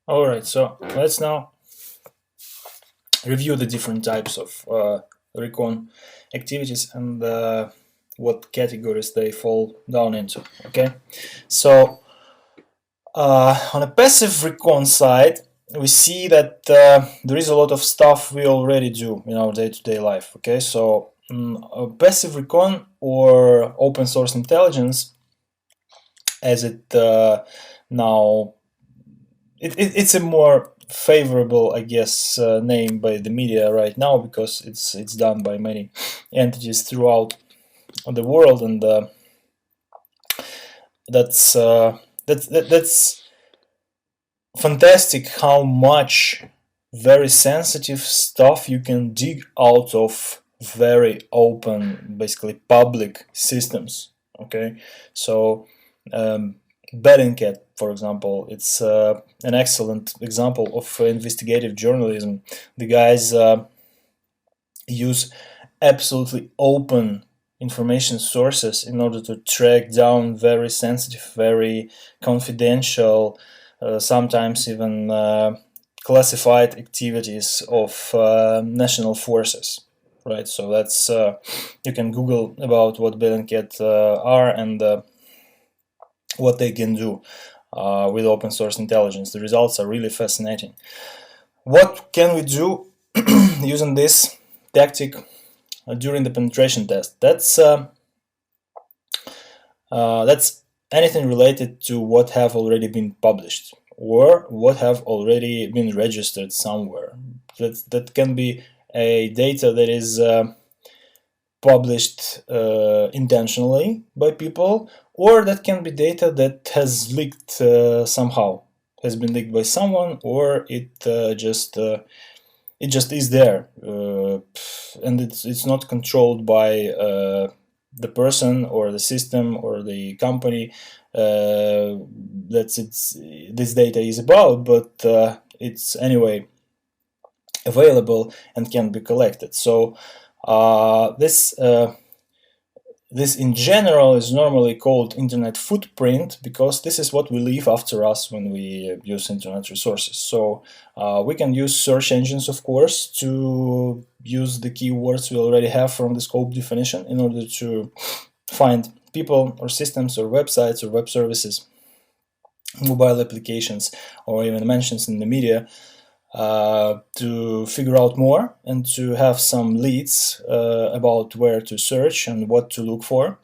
Alright, so let's now review the different types of Recon activities and what categories they fall down into. Okay, so on a passive Recon side, we see that there is a lot of stuff we already do in our day-to-day life. Okay, so passive Recon or open source intelligence, as it now it's a more favorable, I guess, name by the media right now, because it's done by many entities throughout the world, and that's fantastic how much very sensitive stuff you can dig out of very open, basically public systems. Okay, so Bellingcat, for example, it's an excellent example of investigative journalism. The guys use absolutely open information sources in order to track down very sensitive, very confidential, sometimes even classified activities of national forces. Right, so that's you can Google about what Bellingcat are and what they can do with open source intelligence. The results are really fascinating. What can we do using this tactic during the penetration test? That's anything related to what have already been published or what have already been registered somewhere. That can be a data that is published intentionally by people, or that can be data that has leaked somehow, has been leaked by someone, or it just is there, and it's not controlled by the person or the system or the company that this data is about, but it's anyway available and can be collected. So this in general is normally called internet footprint, because this is what we leave after us when we use internet resources. So we can use search engines, of course, to use the keywords we already have from the scope definition in order to find people or systems or websites or web services, mobile applications, or even mentions in the media, to figure out more and to have some leads about where to search and what to look for.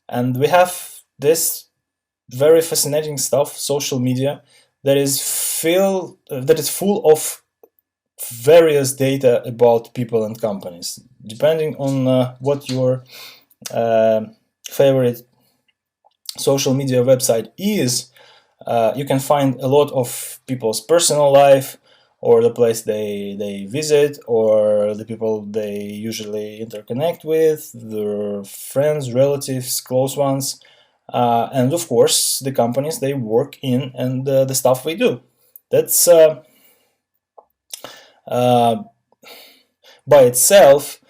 And we have this very fascinating stuff, social media, that is full of various data about people and companies. Depending on what your favorite social media website is, you can find a lot of people's personal life, or the place they visit, or the people they usually interconnect with, their friends, relatives, close ones, and of course the companies they work in and the stuff we do. That's by itself,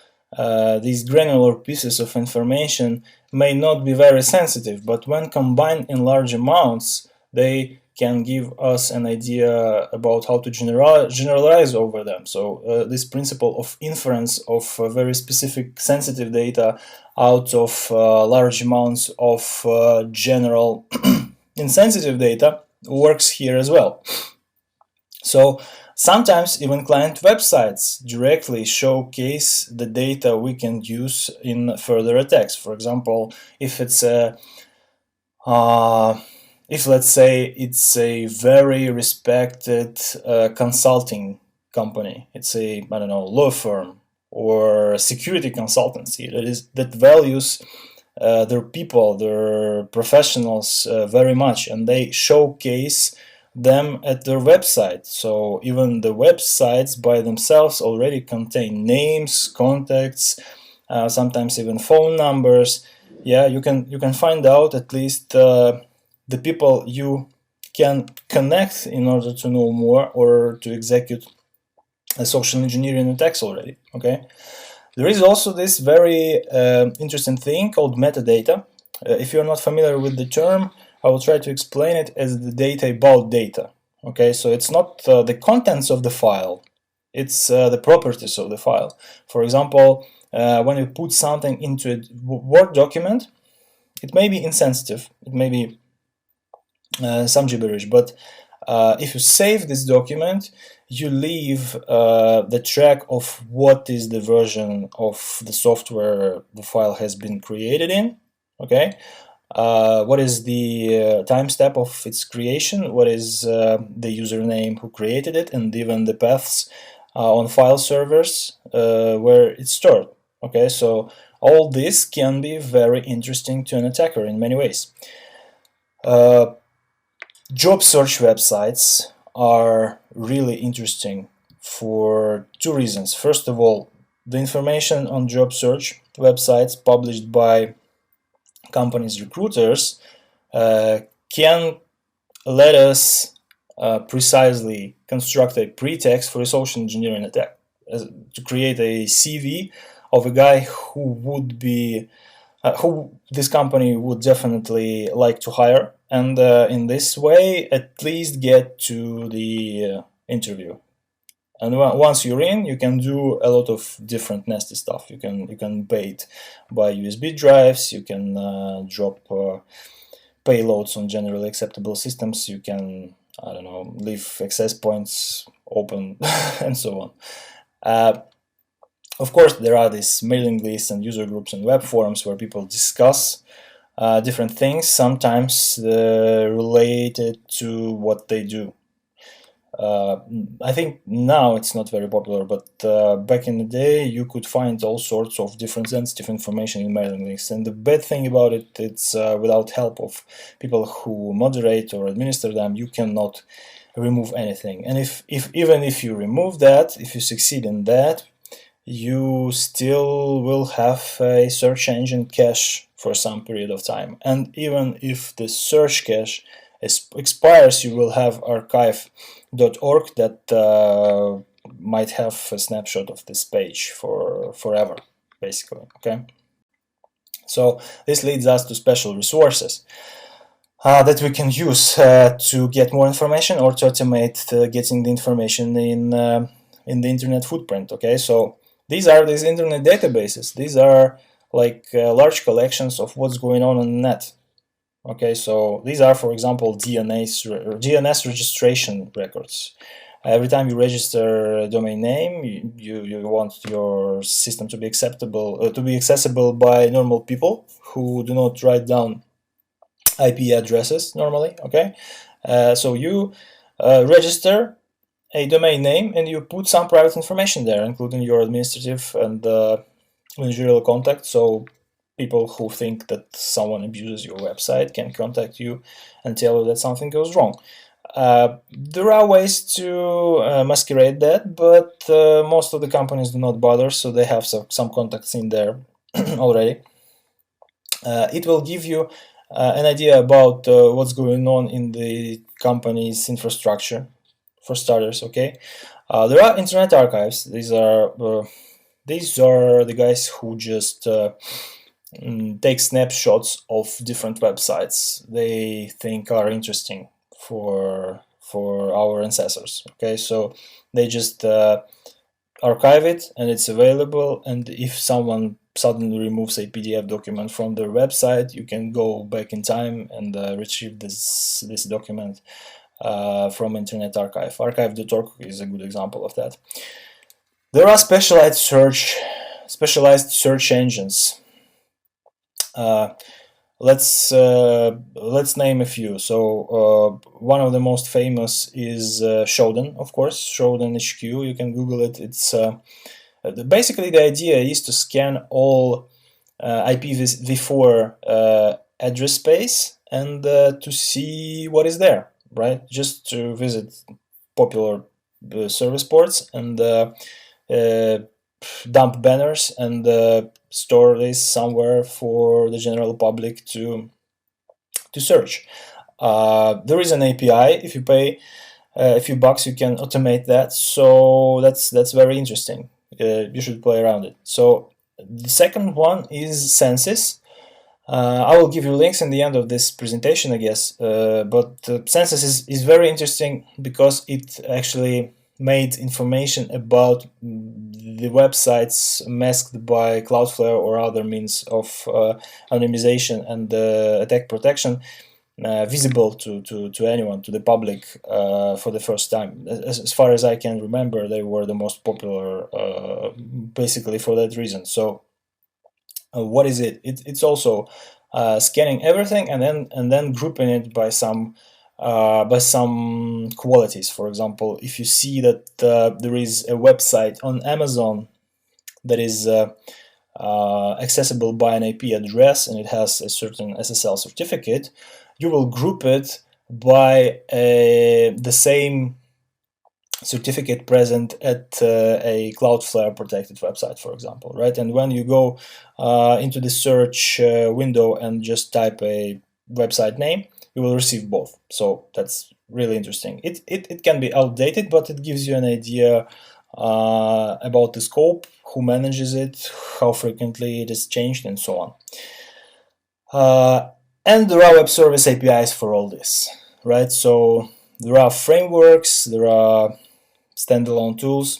these granular pieces of information may not be very sensitive, but when combined in large amounts, they can give us an idea about how to generalize over them. So this principle of inference of very specific sensitive data out of large amounts of general insensitive data works here as well. So sometimes even client websites directly showcase the data we can use in further attacks. For example, if it's a if, let's say, it's a very respected consulting company, it's a, I don't know, law firm or security consultancy that values their people, their professionals very much, and they showcase them at their website. So even the websites by themselves already contain names, contacts, sometimes even phone numbers. Yeah, you can find out at least the people you can connect in order to know more or to execute a social engineering attacks already. Okay, there is also this very interesting thing called metadata. If you're not familiar with the term, I will try to explain it as the data about data. Okay, so it's not the contents of the file, it's the properties of the file. For example, when you put something into a Word document, it may be insensitive, it may be some gibberish, but if you save this document, you leave the track of what is the version of the software the file has been created in, okay? What is the timestamp of its creation, what is the username who created it, and even the paths on file servers where it's stored. Okay, so all this can be very interesting to an attacker in many ways. Job search websites are really interesting for two reasons. First of all, the information on job search websites published by companies' recruiters can let us precisely construct a pretext for a social engineering attack, to create a CV of a guy who would be who this company would definitely like to hire, and in this way at least get to the interview. And once you're in, you can do a lot of different nasty stuff. You can bait by USB drives, you can drop payloads on generally acceptable systems, you can, I don't know, leave access points open and so on. Of course, there are these mailing lists and user groups and web forums where people discuss different things, sometimes related to what they do. I think now it's not very popular, but back in the day you could find all sorts of different sensitive information in mailing lists, and the bad thing about it, it's without help of people who moderate or administer them, you cannot remove anything. And if even if you remove that, if you succeed in that, you still will have a search engine cache for some period of time. And even if the search cache expires, you will have archive.org that might have a snapshot of this page for forever, basically. Okay, so this leads us to special resources that we can use to get more information or to automate getting the information in the internet footprint. Okay, so these are these internet databases. These are like large collections of what's going on the net. Okay, so these are, for example, DNS registration records. Every time you register a domain name, you want your system to be accessible by normal people who do not write down IP addresses normally. Okay, so you register a domain name and you put some private information there, including your administrative and managerial contact, so people who think that someone abuses your website can contact you and tell you that something goes wrong. There are ways to masquerade that, but most of the companies do not bother, so they have some contacts in there already. It will give you an idea about what's going on in the company's infrastructure, for starters. Okay, there are internet archives. These are the guys who just take snapshots of different websites they think are interesting for our ancestors. Okay, so they just archive it and it's available, and if someone suddenly removes a PDF document from their website, you can go back in time and retrieve this document from Internet Archive. Archive.org is a good example of that. There are specialized search engines. Let's name a few. So one of the most famous is Shodan, of course, Shodan HQ. You can Google it. It's basically the idea is to scan all IPv4 address space and to see what is there, right? Just to visit popular service ports and dump banners and store this somewhere for the general public to search. There is an API. If you pay a few bucks, you can automate that. So that's very interesting. You should play around it. So the second one is Census. I will give you links in the end of this presentation, I guess, but Census is very interesting because it actually made information about the websites masked by Cloudflare or other means of anonymization and attack protection visible to anyone, to the public, for the first time. As far as I can remember, they were the most popular basically for that reason. So what is it? It's also scanning everything and then grouping it by some qualities. For example, if you see that there is a website on Amazon that is accessible by an IP address and it has a certain SSL certificate, you will group it by the same certificate present at a Cloudflare protected website, for example, right? And when you go into the search window and just type a website name, you will receive both. So that's really interesting. It can be outdated, but it gives you an idea about the scope, who manages it, how frequently it is changed, and so on. And there are web service APIs for all this, right? So there are frameworks, there are standalone tools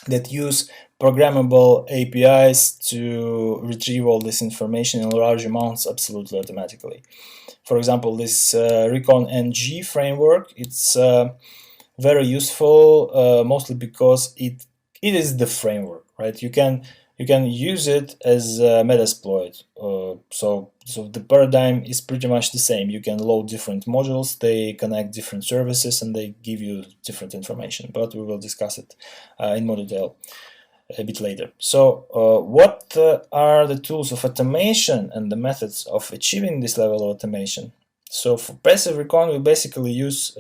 that use programmable APIs to retrieve all this information in large amounts absolutely automatically. For example, this Recon NG framework, it's very useful, mostly because it is the framework, right? You can use it as a Metasploit. So the paradigm is pretty much the same. You can load different modules, they connect different services, and they give you different information. But we will discuss it in more detail a bit later. So what are the tools of automation and the methods of achieving this level of automation? So for passive recon, we basically use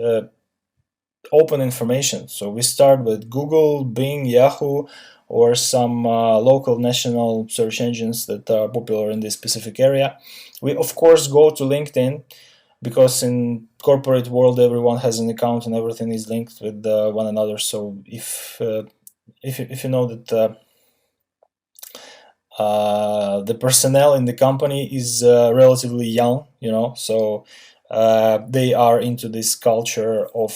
open information. So we start with Google, Bing, Yahoo, or some local national search engines that are popular in this specific area. We of course go to LinkedIn, because in corporate world everyone has an account and everything is linked with one another. So if you know that the personnel in the company is relatively young, so they are into this culture of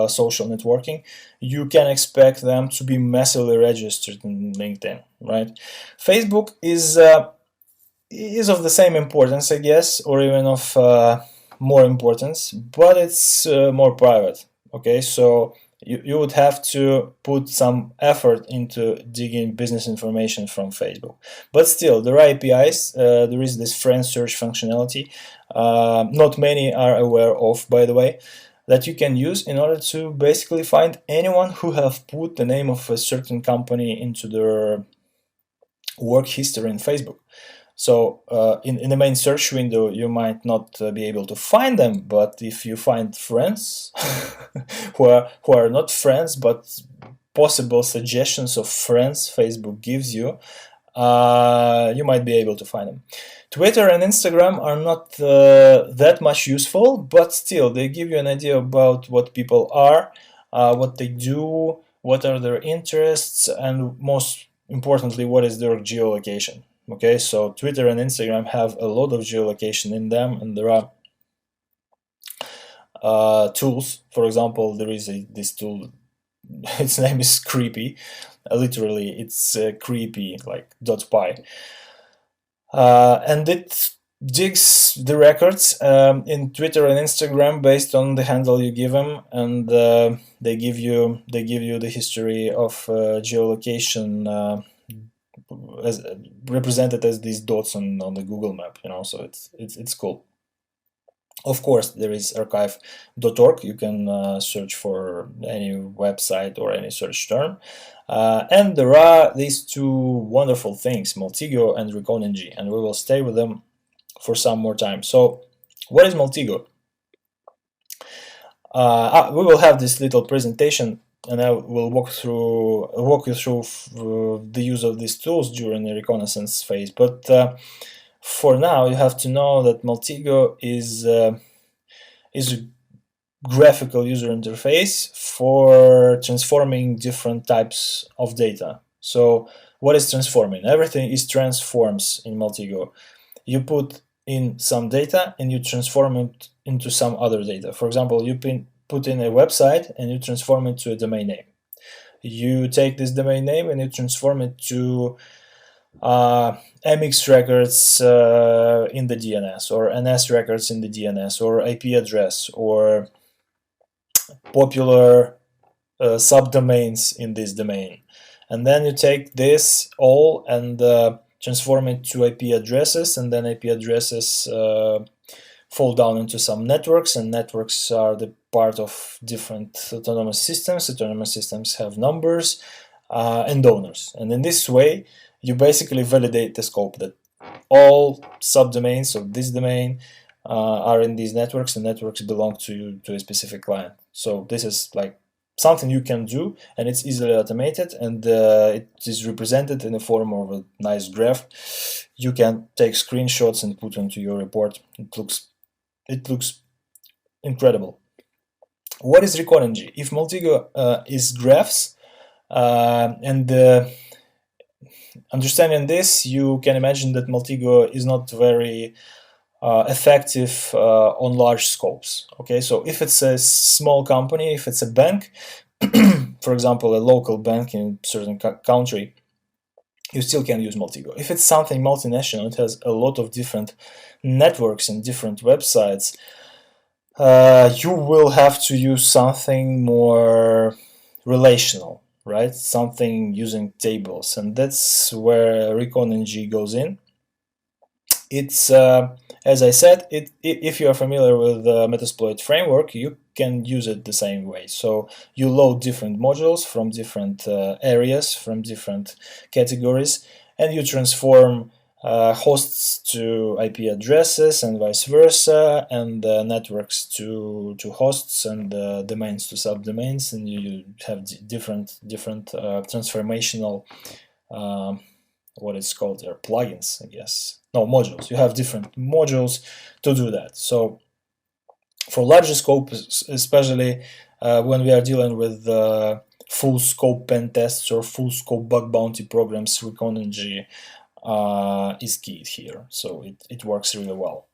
social networking, you can expect them to be massively registered in LinkedIn, right? Facebook is of the same importance, I guess, or even of more importance, but it's more private. Okay, so you would have to put some effort into digging business information from Facebook. But still, there are APIs. There is this friend search functionality. Not many are aware of, by the way, that you can use in order to basically find anyone who have put the name of a certain company into their work history in Facebook. So in the main search window, you might not be able to find them, but if you find friends who are not friends, but possible suggestions of friends Facebook gives you, you might be able to find them. Twitter and Instagram are not that much useful, but still they give you an idea about what people are, what they do, what are their interests, and most importantly, what is their geolocation. Okay, so Twitter and Instagram have a lot of geolocation in them, and there are tools. For example, there is this tool, its name is Creepy. Literally, it's creepy, like .py. And it digs the records in Twitter and Instagram based on the handle you give them, and they give you the history of geolocation as represented as these dots on the Google map, so it's cool. Of course, there is archive.org. You can search for any website or any search term. And there are these two wonderful things, Maltigo and Reconnaissance, and we will stay with them for some more time. So what is Maltigo? We will have this little presentation, and I will walk you through the use of these tools during the reconnaissance phase. But for now, you have to know that Maltigo is a graphical user interface for transforming different types of data. So what is transforming? Everything is transforms in Maltigo. you put in some data and you transform it into some other data. For example, you put in a website and you transform it to a domain name. You take this domain name and you transform it to MX records in the DNS, or NS records in the DNS, or IP address, or popular subdomains in this domain. And then you take this all and transform it to IP addresses, and then IP addresses fall down into some networks, and networks are the part of different autonomous systems. Autonomous systems have numbers and owners, and in this way you basically validate the scope that all subdomains of this domain are in these networks, and networks belong to a specific client. So this is like something you can do, and it's easily automated, and it is represented in the form of a nice graph. You can take screenshots and put into your report. It looks incredible. What is Reconnaissance? If Maltego is graphs, and understanding this, you can imagine that Maltego is not very effective on large scopes. Okay, so if it's a small company, if it's a bank, for example, a local bank in a certain country, you still can use Maltego. If it's something multinational, it has a lot of different networks and different websites, you will have to use something more relational, right? Something using tables, and that's where Reconnaissance goes in. It's as I said, if you are familiar with the Metasploit framework, you can use it the same way. So you load different modules from different areas, from different categories, and you transform hosts to IP addresses and vice versa, and networks to hosts, and domains to subdomains, and you have different transformational what it's called there, plugins, I guess. No, modules. You have different modules to do that. So for larger scope, especially when we are dealing with full scope pen tests or full scope bug bounty programs, Reconnaissance is key here. So it works really well.